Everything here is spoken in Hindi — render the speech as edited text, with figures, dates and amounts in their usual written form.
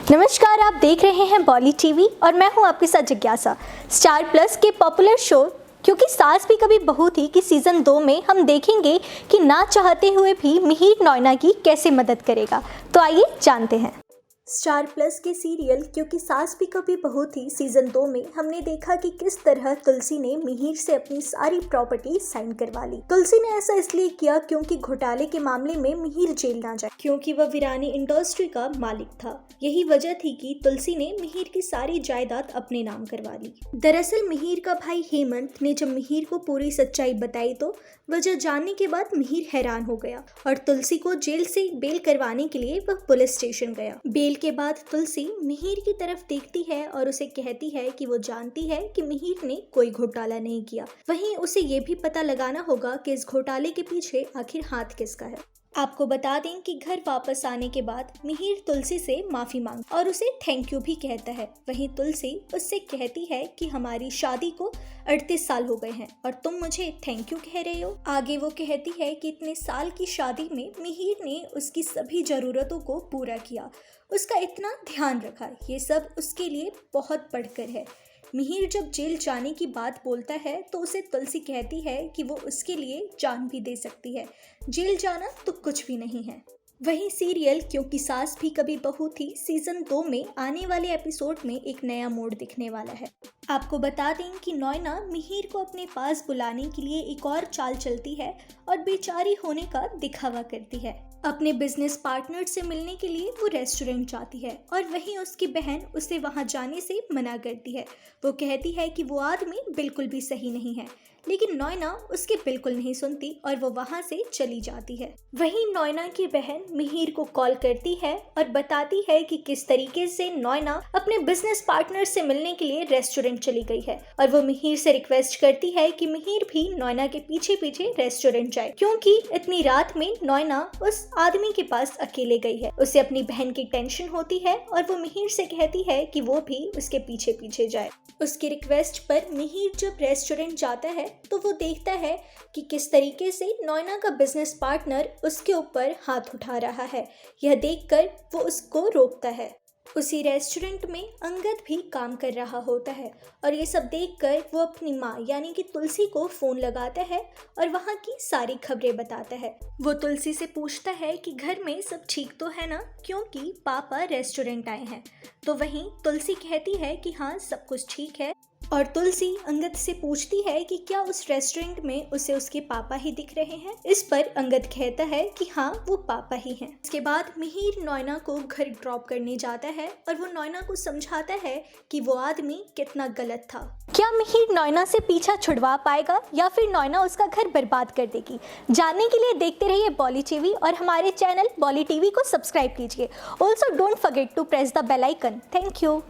नमस्कार, आप देख रहे हैं बॉली टीवी और मैं हूं आपके साथ जिज्ञासा। स्टार प्लस के पॉपुलर शो क्योंकि सास भी कभी बहू थी कि सीजन 2 में हम देखेंगे कि ना चाहते हुए भी मिहिर नोएना की कैसे मदद करेगा। तो आइए जानते हैं। स्टार प्लस के सीरियल क्योंकि सास भी कभी बहू थी सीजन 2 में हमने देखा कि किस तरह तुलसी ने मिहिर से अपनी सारी प्रॉपर्टी साइन करवा ली। तुलसी ने ऐसा इसलिए किया क्योंकि घोटाले के मामले में मिहिर जेल ना जाए, क्योंकि वह वीरानी इंडस्ट्री का मालिक था। यही वजह थी कि तुलसी ने मिहिर की सारी जायदाद अपने नाम करवा ली। दरअसल मिहिर का भाई हेमंत ने जब मिहिर को पूरी सच्चाई बताई तो वजह जानने के बाद मिहिर हैरान हो गया और तुलसी को जेल से बेल करवाने के लिए वह पुलिस स्टेशन गया। बेल के बाद तुलसी मिहिर की तरफ देखती है और उसे कहती है कि वो जानती है कि मिहिर ने कोई घोटाला नहीं किया। वहीं उसे ये भी पता लगाना होगा कि इस घोटाले के पीछे आखिर हाथ किसका है। आपको बता दें कि घर वापस आने के बाद मिहिर तुलसी से माफी मांग और उसे थैंक यू भी कहता है। वहीं तुलसी उससे कहती है कि हमारी शादी को 38 साल हो गए हैं और तुम मुझे थैंक यू कह रहे हो। आगे वो कहती है कि इतने साल की शादी में मिहिर ने उसकी सभी जरूरतों को पूरा किया, उसका इतना ध्यान रखा, ये सब उसके लिए बहुत बढ़कर है। मिहिर जब जेल जाने की बात बोलता है तो उसे तुलसी कहती है कि वो उसके लिए जान भी दे सकती है, जेल जाना तो कुछ भी नहीं है। वहीं सीरियल क्योंकि सास भी कभी बहू थी सीजन 2 में आने वाले एपिसोड में एक नया मोड़ दिखने वाला है। आपको बता दें कि नोएना मिहिर को अपने पास बुलाने के लिए एक और चाल चलती है और बेचारी होने का दिखावा करती है। अपने बिजनेस पार्टनर से मिलने के लिए वो रेस्टोरेंट जाती है और वहीं उसकी बहन उसे वहां जाने से मना करती है। वो कहती है कि वो आदमी बिल्कुल भी सही नहीं है, लेकिन नोएना उसकी बिल्कुल नहीं सुनती और वो वहां से चली जाती है। वहीं नोएना की बहन मिहिर को कॉल करती है और बताती है कि किस तरीके से नोएना अपने बिजनेस पार्टनर से मिलने के लिए रेस्टोरेंट चली गई है और वो मिहिर से रिक्वेस्ट करती है कि मिहिर भी नोएना के पीछे पीछे रेस्टोरेंट जाए, क्योंकि इतनी रात में नोएना उस आदमी के पास अकेले गई है। उसे अपनी बहन की टेंशन होती है और वो मिहिर से कहती है कि वो भी उसके पीछे पीछे जाए। उसकी रिक्वेस्ट पर मिहिर जब रेस्टोरेंट जाता है तो वो देखता है कि किस तरीके से नोएना का बिजनेस पार्टनर उसके ऊपर हाथ उठा रहा है। यह देखकर वो उसको रोकता है। उसी रेस्टोरेंट में अंगद भी काम कर रहा होता है और ये सब देखकर वो अपनी माँ यानी कि तुलसी को फोन लगाता है और वहाँ की सारी खबरें बताता है। वो तुलसी से पूछता है कि घर में सब ठीक तो है ना, क्योंकि पापा रेस्टोरेंट आए हैं। तो वहीं तुलसी कहती है कि हाँ, सब कुछ ठीक है और तुलसी अंगद से पूछती है कि क्या उस रेस्टोरेंट में उसे उसके पापा ही दिख रहे हैं। इस पर अंगद कहता है कि हाँ, वो पापा ही हैं। इसके बाद मिहिर नोएना को घर ड्रॉप करने जाता है और वो नोएना को समझाता है कि वो आदमी कितना गलत था। क्या मिहिर नोएना से पीछा छुड़वा पाएगा या फिर नोएना उसका घर बर्बाद कर देगी? जानने के लिए देखते रहिए बॉली टीवी और हमारे चैनल बॉली टीवी को सब्सक्राइब कीजिए। Also don't forget to press the bell icon. Thank you.